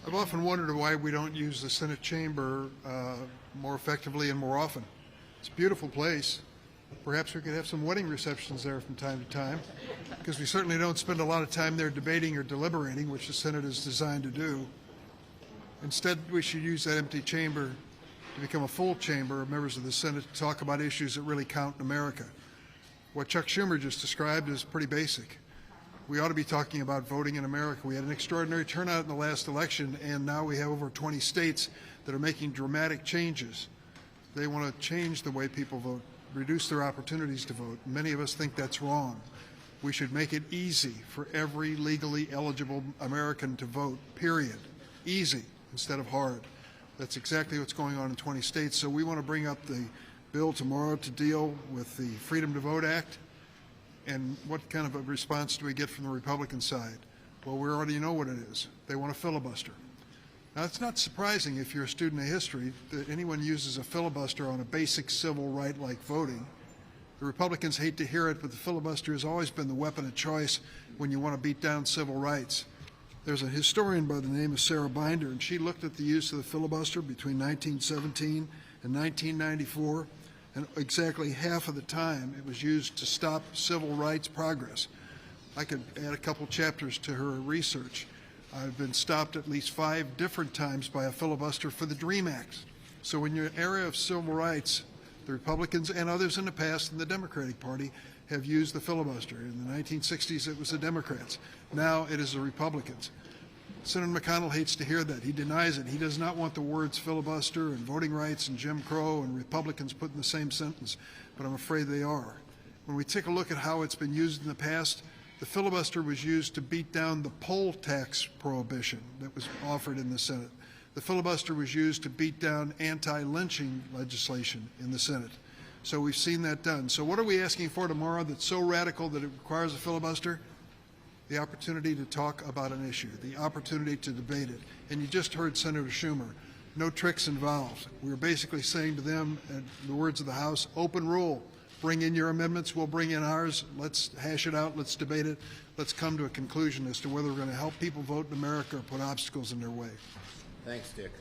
I've often wondered why we don't use the Senate chamber more effectively and more often. It's a beautiful place. Perhaps we could have some wedding receptions there from time to time, because we certainly don't spend a lot of time there debating or deliberating, which the Senate is designed to do. Instead, we should use that empty chamber to become a full chamber of members of the Senate to talk about issues that really count in America. What Chuck Schumer just described is pretty basic. We ought to be talking about voting in America. We had an extraordinary turnout in the last election, and now we have over 20 states that are making dramatic changes. They want to change the way people vote, reduce their opportunities to vote. Many of us think that's wrong. We should make it easy for every legally eligible American to vote, period. Easy instead of hard. That's exactly what's going on in 20 states. So we want to bring up the bill tomorrow to deal with the Freedom to Vote Act. And what kind of a response do we get from the Republican side? Well, we already know what it is. They want a filibuster. Now, it's not surprising if you're a student of history that anyone uses a filibuster on a basic civil right like voting. The Republicans hate to hear it, but the filibuster has always been the weapon of choice when you want to beat down civil rights. There's a historian by the name of Sarah Binder, and she looked at the use of the filibuster between 1917 and 1994. And exactly half of the time it was used to stop civil rights progress. I could add a couple chapters to her research. I've been stopped at least 5 different times by a filibuster for the DREAM Act. So in your area of civil rights, the Republicans and others in the past in the Democratic Party have used the filibuster. In the 1960s, it was the Democrats. Now it is the Republicans. Senator McConnell hates to hear that. He denies it. He does not want the words filibuster and voting rights and Jim Crow and Republicans put in the same sentence, but I'm afraid they are. When we take a look at how it's been used in the past, the filibuster was used to beat down the poll tax prohibition that was offered in the Senate. The filibuster was used to beat down anti-lynching legislation in the Senate. So we've seen that done. So what are we asking for tomorrow that's so radical that it requires a filibuster? The opportunity to talk about an issue, the opportunity to debate it. And you just heard Senator Schumer, no tricks involved. We're basically saying to them, in the words of the House, open rule. Bring in your amendments, we'll bring in ours. Let's hash it out, let's debate it. Let's come to a conclusion as to whether we're going to help people vote in America or put obstacles in their way. Thanks, Dick.